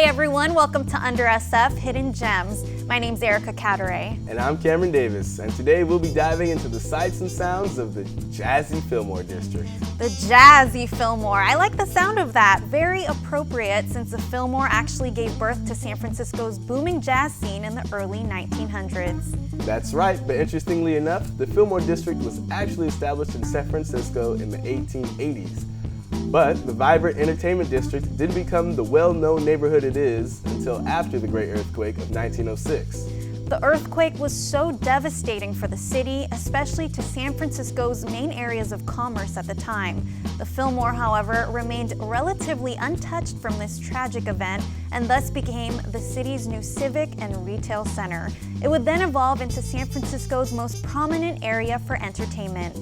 everyone, welcome to Under SF Hidden Gems. My name's Erica Cadaret. And I'm Cameron Davis, and today we'll be diving into the sights and sounds of the jazzy Fillmore district. The jazzy Fillmore. I like the sound of that. Very appropriate since the Fillmore actually gave birth to San Francisco's booming jazz scene in the early 1900s. That's right, but interestingly enough, the Fillmore district was actually established in San Francisco in the 1880s. But the vibrant entertainment district didn't become the well-known neighborhood it is until after the Great Earthquake of 1906. The earthquake was so devastating for the city, especially to San Francisco's main areas of commerce at the time. The Fillmore, however, remained relatively untouched from this tragic event and thus became the city's new civic and retail center. It would then evolve into San Francisco's most prominent area for entertainment.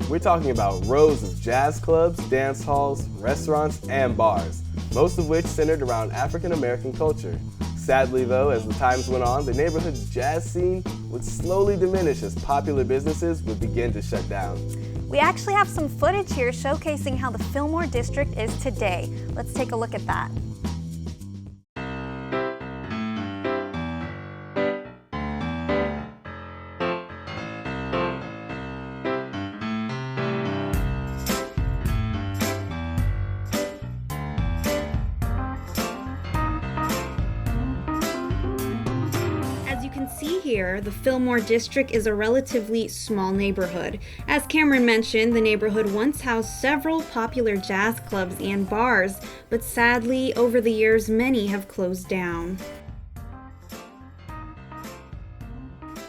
We're talking about rows of jazz clubs, dance halls, restaurants, and bars, most of which centered around African American culture. Sadly though, as the times went on, the neighborhood's jazz scene would slowly diminish as popular businesses would begin to shut down. We actually have some footage here showcasing how the Fillmore district is today. Let's take a look at that. See here, the Fillmore district is a relatively small neighborhood. As Cameron mentioned, the neighborhood once housed several popular jazz clubs and bars, but sadly, over the years, many have closed down.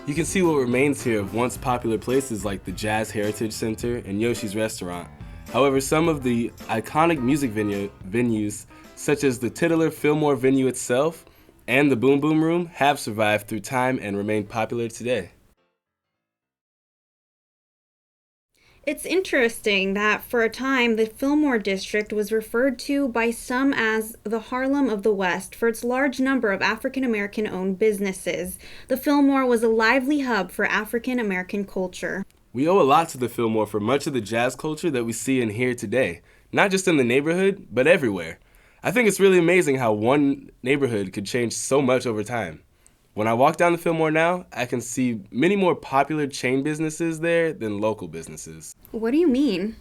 You can see what remains here of once popular places like the Jazz Heritage Center and Yoshi's Restaurant. However, some of the iconic music venues, such as the titular Fillmore venue itself, and the Boom Boom Room have survived through time and remain popular today. It's interesting that for a time the Fillmore district was referred to by some as the Harlem of the West for its large number of African American owned businesses. The Fillmore was a lively hub for African American culture. We owe a lot to the Fillmore for much of the jazz culture that we see and hear today, not just in the neighborhood, but everywhere. I think it's really amazing how one neighborhood could change so much over time. When I walk down the Fillmore now, I can see many more popular chain businesses there than local businesses. What do you mean?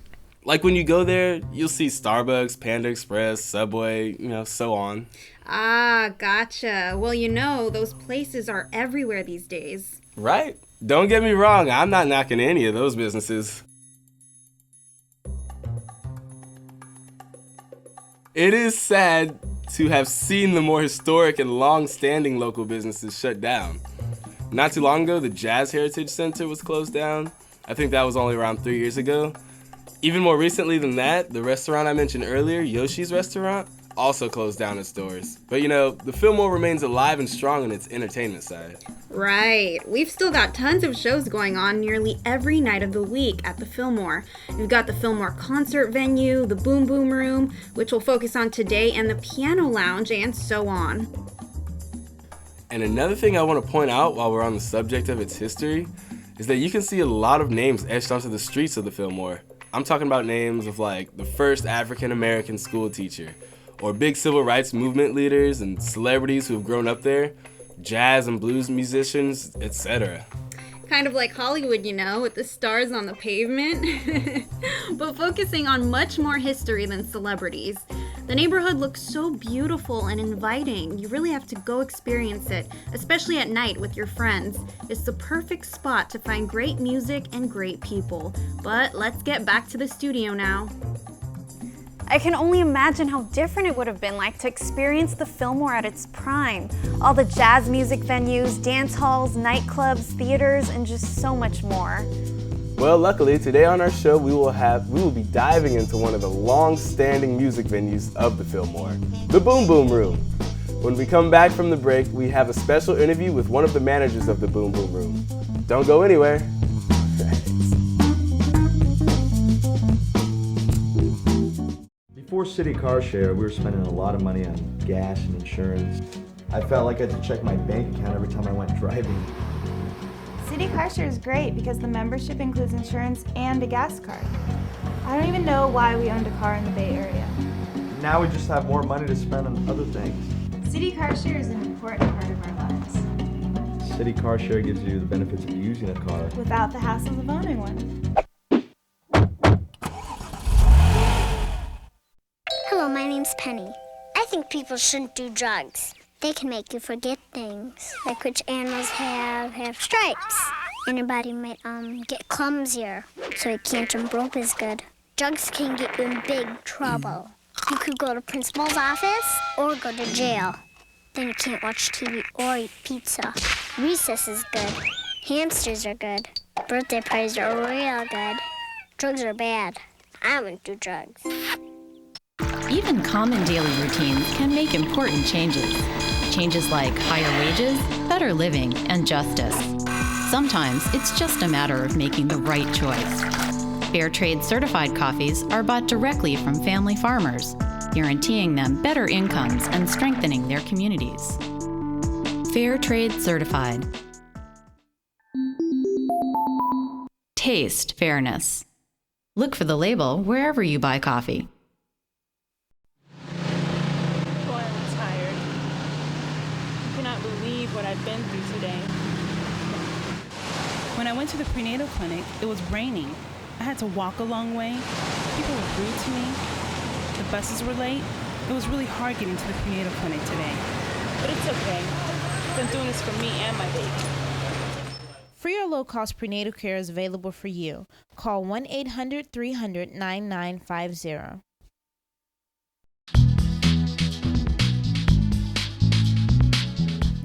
Like when you go there, you'll see Starbucks, Panda Express, Subway, so on. Ah, gotcha. Well, those places are everywhere these days. Right? Don't get me wrong, I'm not knocking any of those businesses. It is sad to have seen the more historic and long-standing local businesses shut down. Not too long ago, the Jazz Heritage Center was closed down. I think that was only around 3 years ago. Even more recently than that, the restaurant I mentioned earlier, Yoshi's Restaurant, also closed down its doors. But the Fillmore remains alive and strong in its entertainment side. Right. We've still got tons of shows going on nearly every night of the week at the Fillmore. We've got the Fillmore concert venue, the Boom Boom Room, which we'll focus on today, and the Piano Lounge, and so on. And another thing I want to point out while we're on the subject of its history is that you can see a lot of names etched onto the streets of the Fillmore. I'm talking about names of like the first African American school teacher, or big civil rights movement leaders and celebrities who have grown up there, jazz and blues musicians, etc. Kind of like Hollywood, with the stars on the pavement, but focusing on much more history than celebrities. The neighborhood looks so beautiful and inviting. You really have to go experience it, especially at night with your friends. It's the perfect spot to find great music and great people. But let's get back to the studio now. I can only imagine how different it would have been like to experience the Fillmore at its prime. All the jazz music venues, dance halls, nightclubs, theaters, and just so much more. Well, luckily, today on our show, we will be diving into one of the long-standing music venues of the Fillmore, the Boom Boom Room. When we come back from the break, we have a special interview with one of the managers of the Boom Boom Room. Don't go anywhere. Before City Car Share, we were spending a lot of money on gas and insurance. I felt like I had to check my bank account every time I went driving. City Car Share is great because the membership includes insurance and a gas card. I don't even know why we owned a car in the Bay Area. Now we just have more money to spend on other things. City car share is an important part of our lives. City car share gives you the benefits of using a car. Without the hassles of owning one. Hello, my name's Penny. I think people shouldn't do drugs. They can make you forget things, like which animals have stripes. And your body might get clumsier, so you can't jump rope as good. Drugs can get you in big trouble. You could go to principal's office or go to jail. Then you can't watch TV or eat pizza. Recess is good. Hamsters are good. Birthday parties are real good. Drugs are bad. I wouldn't do drugs. Even common daily routines can make important changes. Changes like higher wages, better living, and justice. Sometimes it's just a matter of making the right choice. Fair trade certified coffees are bought directly from family farmers, guaranteeing them better incomes and strengthening their communities. Fair trade certified. Taste fairness. Look for the label wherever you buy coffee. Boy, I'm tired. I cannot believe what I've been through today. When I went to the prenatal clinic, it was raining. I had to walk a long way. People were rude to me. The buses were late. It was really hard getting to the prenatal clinic today. But it's okay. I'm doing this for me and my baby. Free or low-cost prenatal care is available for you. Call 1-800-300-9950.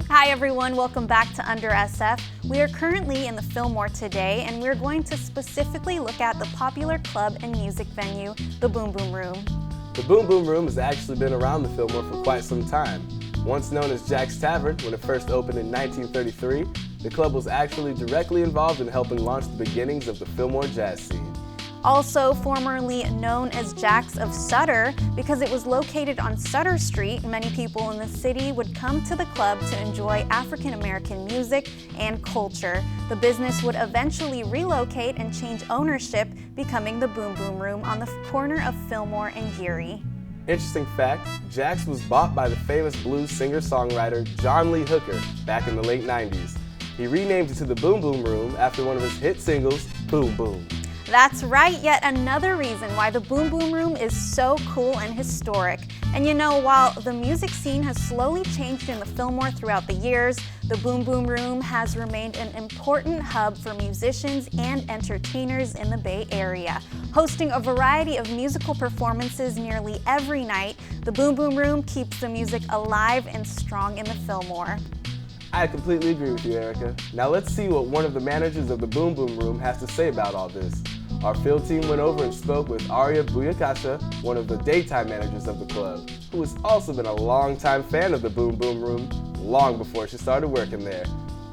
Hi everyone, welcome back to Under SF. We are currently in the Fillmore today, and we're going to specifically look at the popular club and music venue, the Boom Boom Room. The Boom Boom Room has actually been around the Fillmore for quite some time. Once known as Jack's Tavern, when it first opened in 1933, the club was actually directly involved in helping launch the beginnings of the Fillmore jazz scene. Also formerly known as Jack's of Sutter, because it was located on Sutter Street, many people in the city would come to the club to enjoy African American music and culture. The business would eventually relocate and change ownership, becoming the Boom Boom Room on the corner of Fillmore and Geary. Interesting fact, Jack's was bought by the famous blues singer-songwriter John Lee Hooker back in the late 90s. He renamed it to the Boom Boom Room after one of his hit singles, Boom Boom. That's right, yet another reason why the Boom Boom Room is so cool and historic. And you know, while the music scene has slowly changed in the Fillmore throughout the years, the Boom Boom Room has remained an important hub for musicians and entertainers in the Bay Area. Hosting a variety of musical performances nearly every night, the Boom Boom Room keeps the music alive and strong in the Fillmore. I completely agree with you, Erica. Now let's see what one of the managers of the Boom Boom Room has to say about all this. Our field team went over and spoke with Arya Buyakasha, one of the daytime managers of the club, who has also been a longtime fan of the Boom Boom Room long before she started working there.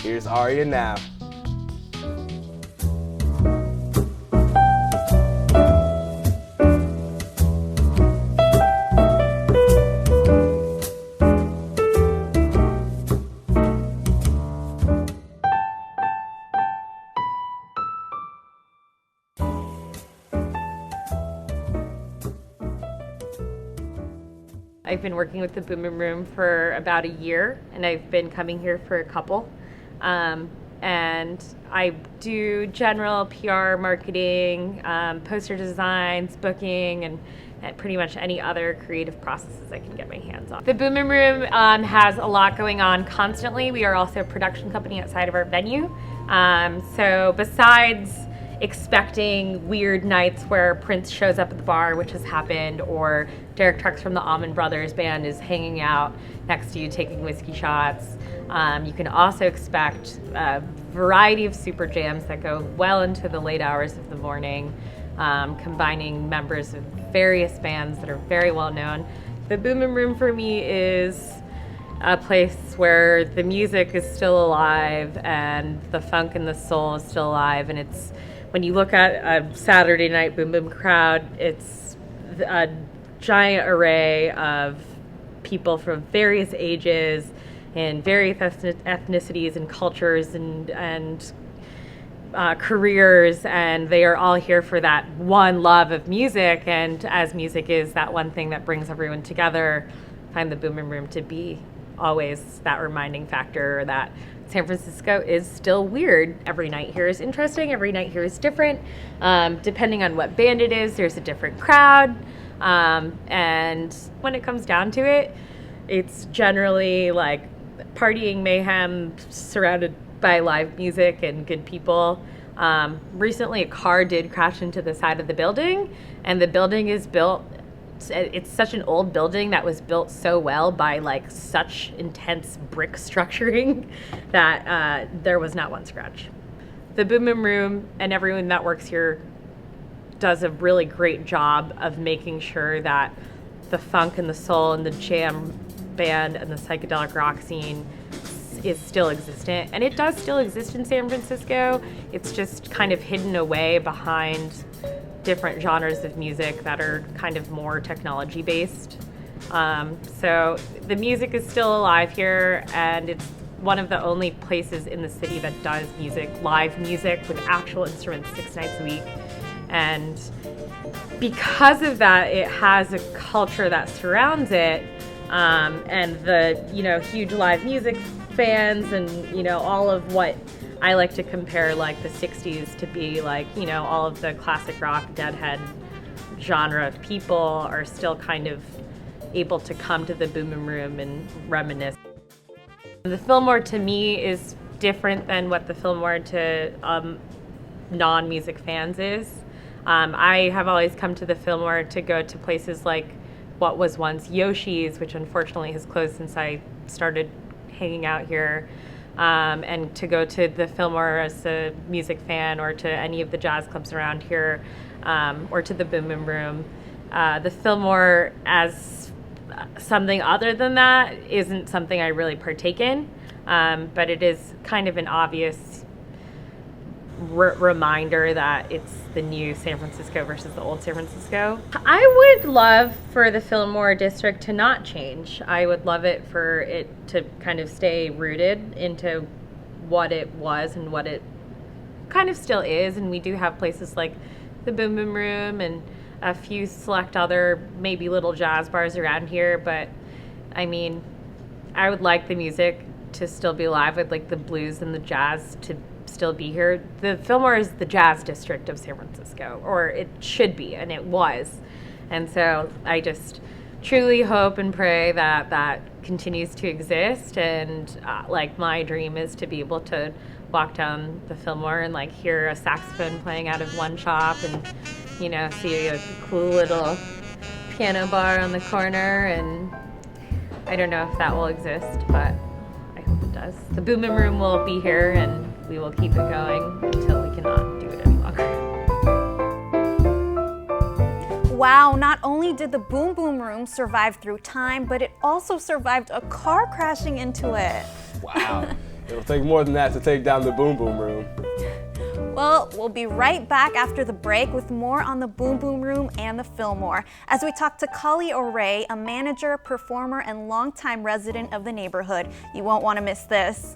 Here's Arya now. I've been working with the Boom Boom Room for about a year, and I've been coming here for a couple. And I do general PR marketing, poster designs, booking, and pretty much any other creative processes I can get my hands on. The Boom Boom Room has a lot going on constantly. We are also a production company outside of our venue. So besides expecting weird nights where Prince shows up at the bar, which has happened, or Derek Trucks from the Allman Brothers Band is hanging out next to you taking whiskey shots. You can also expect a variety of super jams that go well into the late hours of the morning, combining members of various bands that are very well known. The Boom Boom Room for me is a place where the music is still alive and the funk and the soul is still alive, and it's when you look at a Saturday night Boom Boom crowd, it's a giant array of people from various ages and various ethnicities and cultures and careers, and they are all here for that one love of music. And as music is that one thing that brings everyone together, I find the Boom Boom Room to be always that reminding factor that San Francisco is still weird. Every night here is interesting. Every night here is different. Depending on what band it is, there's a different crowd. And when it comes down to it, it's generally like partying mayhem surrounded by live music and good people. Recently, a car did crash into the side of the building, and the building is built. It's such an old building that was built so well by like such intense brick structuring that there was not one scratch. The Boom Boom Room and everyone that works here does a really great job of making sure that the funk and the soul and the jam band and the psychedelic rock scene is still existent. And it does still exist in San Francisco. It's just kind of hidden away behind different genres of music that are kind of more technology based. So the music is still alive here, and it's one of the only places in the city that does music, live music with actual instruments 6 nights a week. And because of that, it has a culture that surrounds it, and the, you know, huge live music fans and, you know, all of what I like to compare like the 60s to be like, you know, all of the classic rock, Deadhead genre of people are still kind of able to come to the Boom Boom Room and reminisce. The Fillmore to me is different than what the Fillmore to non-music fans is. I have always come to the Fillmore to go to places like what was once Yoshi's, which unfortunately has closed since I started hanging out here. And to go to the Fillmore as a music fan, or to any of the jazz clubs around here, or to the Boom Boom Room. The Fillmore as something other than that isn't something I really partake in, but it is kind of an obvious reminder that it's the new San Francisco versus the old San Francisco. I would love for the Fillmore district to not change. I would love it for it to kind of stay rooted into what it was and what it kind of still is. And we do have places like the Boom Boom Room and a few select other maybe little jazz bars around here. But I mean, I would like the music to still be alive. I'd like the blues and the jazz to still be here. The Fillmore is the jazz district of San Francisco, or it should be, and it was. And so I just truly hope and pray that that continues to exist. And like my dream is to be able to walk down the Fillmore and like hear a saxophone playing out of one shop, and you know, see a cool little piano bar on the corner. And I don't know if that will exist, but I hope it does. The Boom Boom Room will be here, and we will keep it going until we cannot do it any longer. Wow, not only did the Boom Boom Room survive through time, but it also survived a car crashing into it. Wow. It'll take more than that to take down the Boom Boom Room. Well, we'll be right back after the break with more on the Boom Boom Room and the Fillmore as we talk to Kali O'Ray, a manager, performer, and longtime resident of the neighborhood. You won't want to miss this.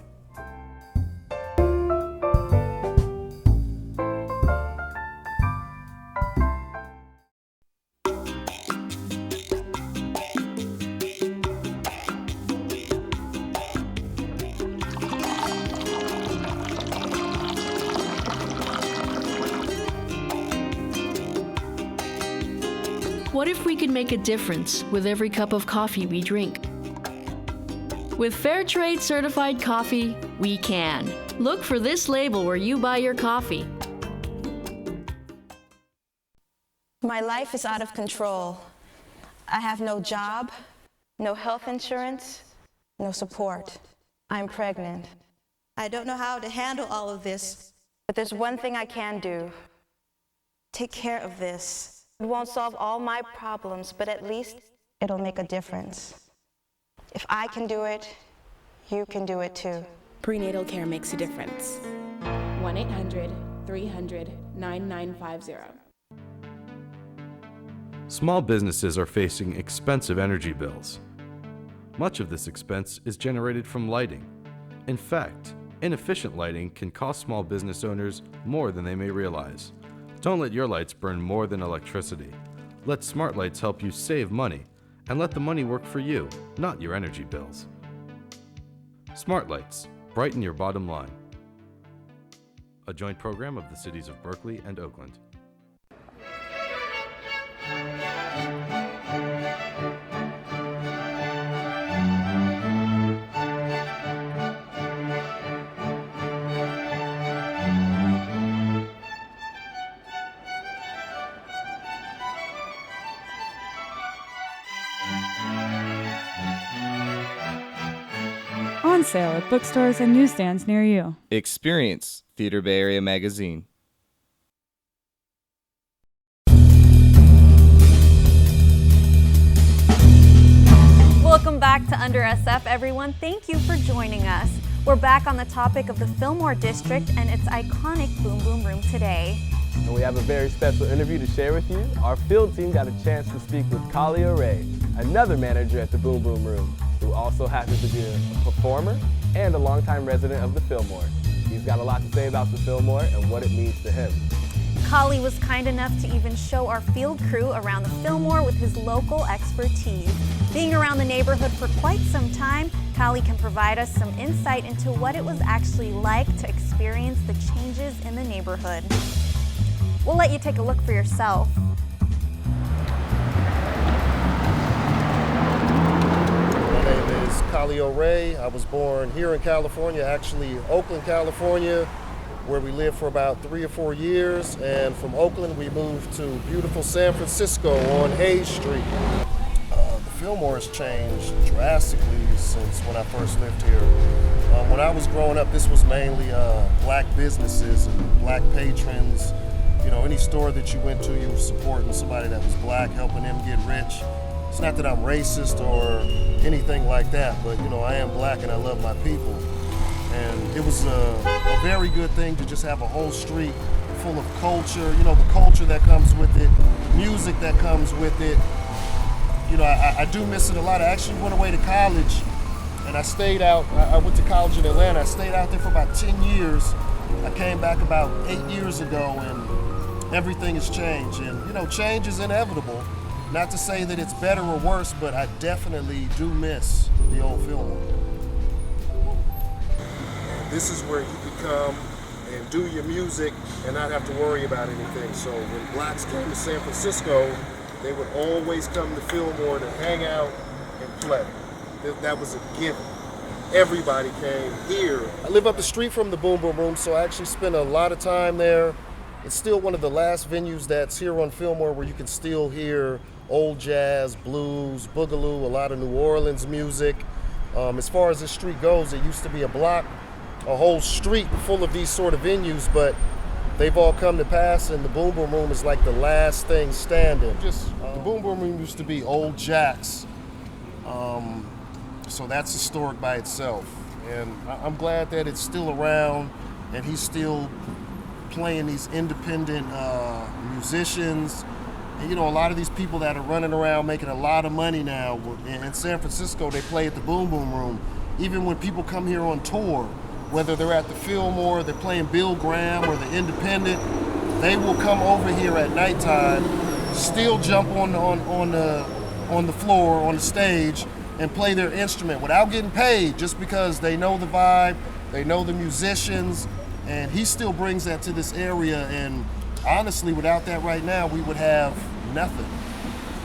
What if we could make a difference with every cup of coffee we drink? With Fair Trade certified coffee, we can. Look for this label where you buy your coffee. My life is out of control. I have no job, no health insurance, no support. I'm pregnant. I don't know how to handle all of this. But there's one thing I can do. Take care of this. It won't solve all my problems, but at least it'll make a difference. If I can do it, you can do it too. Prenatal care makes a difference. 1-800-300-9950. Small businesses are facing expensive energy bills. Much of this expense is generated from lighting. In fact, inefficient lighting can cost small business owners more than they may realize. Don't let your lights burn more than electricity. Let smart lights help you save money, and let the money work for you, not your energy bills. Smart Lights, brighten your bottom line. A joint program of the cities of Berkeley and Oakland. On sale at bookstores and newsstands near you. Experience Theater Bay Area Magazine. Welcome back to Under SF, everyone. Thank you for joining us. We're back on the topic of the Fillmore District and its iconic Boom Boom Room today. And we have a very special interview to share with you. Our field team got a chance to speak with Kalia Ray, another manager at the Boom Boom Room, who also happens to be a performer and a longtime resident of the Fillmore. He's got a lot to say about the Fillmore and what it means to him. Kali was kind enough to even show our field crew around the Fillmore with his local expertise. Being around the neighborhood for quite some time, Kali can provide us some insight into what it was actually like to experience the changes in the neighborhood. We'll let you take a look for yourself. My name is Kalia Ray. I was born here in California, actually Oakland, California, where we lived for about 3 or 4 years. And from Oakland, we moved to beautiful San Francisco on Hayes Street. The Fillmore has changed drastically since when I first lived here. When I was growing up, this was mainly black businesses and black patrons. You know, any store that you went to, you were supporting somebody that was black, helping them get rich. It's not that I'm racist or anything like that, but you know, I am black and I love my people. And it was a very good thing to just have a whole street full of culture, you know, the culture that comes with it, music that comes with it. You know, I do miss it a lot. I actually went away to college and I stayed out. I went to college in Atlanta. I stayed out there for about 10 years. I came back about 8 years ago and everything has changed. And, you know, change is inevitable. Not to say that it's better or worse, but I definitely do miss the old Fillmore. This is where you could come and do your music and not have to worry about anything. So when blacks came to San Francisco, they would always come to Fillmore to hang out and play. That was a given. Everybody came here. I live up the street from the Boom Boom Room, so I actually spend a lot of time there. It's still one of the last venues that's here on Fillmore where you can still hear old jazz, blues, boogaloo, a lot of New Orleans music. As far as this street goes, it used to be a block, a whole street full of these sort of venues, but they've all come to pass, and the Boom Boom Room is like the last thing standing. The Boom Boom Room used to be Old Jack's, so that's historic by itself. And I'm glad that it's still around, and he's still playing these independent musicians. And you know, a lot of these people that are running around making a lot of money now, in San Francisco, they play at the Boom Boom Room. Even when people come here on tour, whether they're at the Fillmore, they're playing Bill Graham or the Independent, they will come over here at nighttime, still jump on the floor, on the stage, and play their instrument without getting paid, just because they know the vibe, they know the musicians, and he still brings that to this area. And honestly, without that right now, we would have nothing.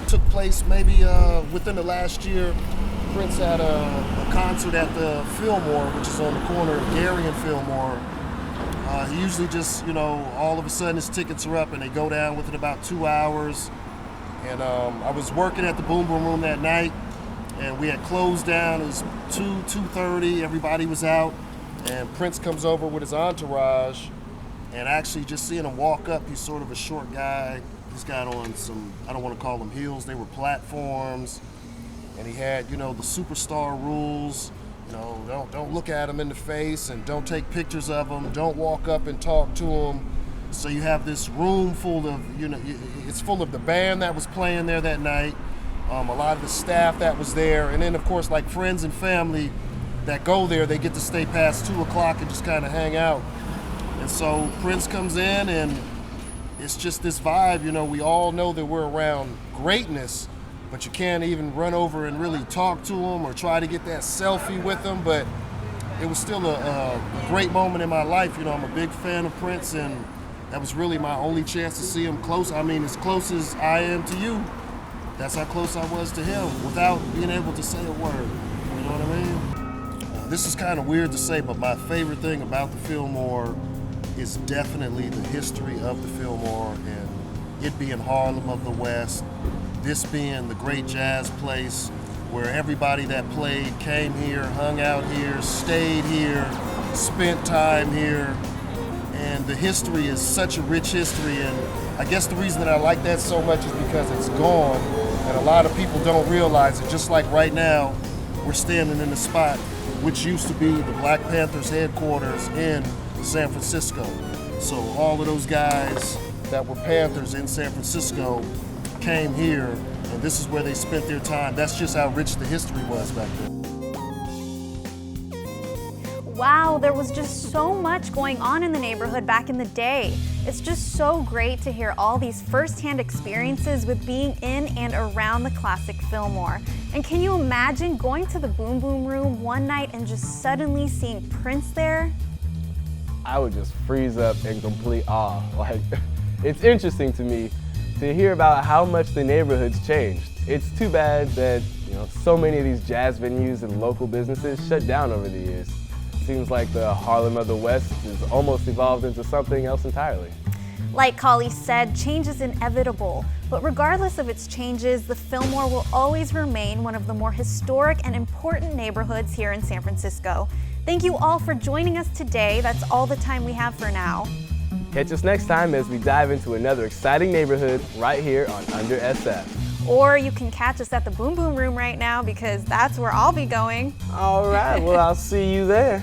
It took place maybe within the last year. Prince had a concert at the Fillmore, which is on the corner of Gary and Fillmore. He usually just, you know, all of a sudden his tickets are up and they go down within about 2 hours. And I was working at the Boom Boom Room that night, and we had closed down. It was 2:30, everybody was out, and Prince comes over with his entourage, and actually just seeing him walk up, he's sort of a short guy. He's got on some, I don't want to call them heels, they were platforms. And he had, you know, the superstar rules. You know, don't look at him in the face and don't take pictures of him. Don't walk up and talk to him. So you have this room full of, you know, it's full of the band that was playing there that night, a lot of the staff that was there, and then of course like friends and family that go there, they get to stay past 2 o'clock and just kind of hang out. And so Prince comes in and it's just this vibe, you know, we all know that we're around greatness, but you can't even run over and really talk to them or try to get that selfie with them. But it was still a great moment in my life. You know, I'm a big fan of Prince, and that was really my only chance to see him close. I mean, as close as I am to you, that's how close I was to him without being able to say a word. You know what I mean? This is kind of weird to say, but my favorite thing about the Fillmore is definitely the history of the Fillmore, and it being Harlem of the West, this being the great jazz place where everybody that played came here, hung out here, stayed here, spent time here. And the history is such a rich history, and I guess the reason that I like that so much is because it's gone, and a lot of people don't realize it. Just like right now, we're standing in the spot which used to be the Black Panthers headquarters in San Francisco. So all of those guys that were Panthers in San Francisco came here, and this is where they spent their time. That's just how rich the history was back then. Wow, there was just so much going on in the neighborhood back in the day. It's just so great to hear all these first-hand experiences with being in and around the classic Fillmore. And can you imagine going to the Boom Boom Room one night and just suddenly seeing Prince there? I would just freeze up in complete awe. Like, it's interesting to me to hear about how much the neighborhood's changed. It's too bad that, so many of these jazz venues and local businesses shut down over the years. Seems like the Harlem of the West has almost evolved into something else entirely. Like Kali said, change is inevitable, but regardless of its changes, the Fillmore will always remain one of the more historic and important neighborhoods here in San Francisco. Thank you all for joining us today. That's all the time we have for now. Catch us next time as we dive into another exciting neighborhood right here on Under SF. Or you can catch us at the Boom Boom Room right now, because that's where I'll be going. All right, well, I'll see you there.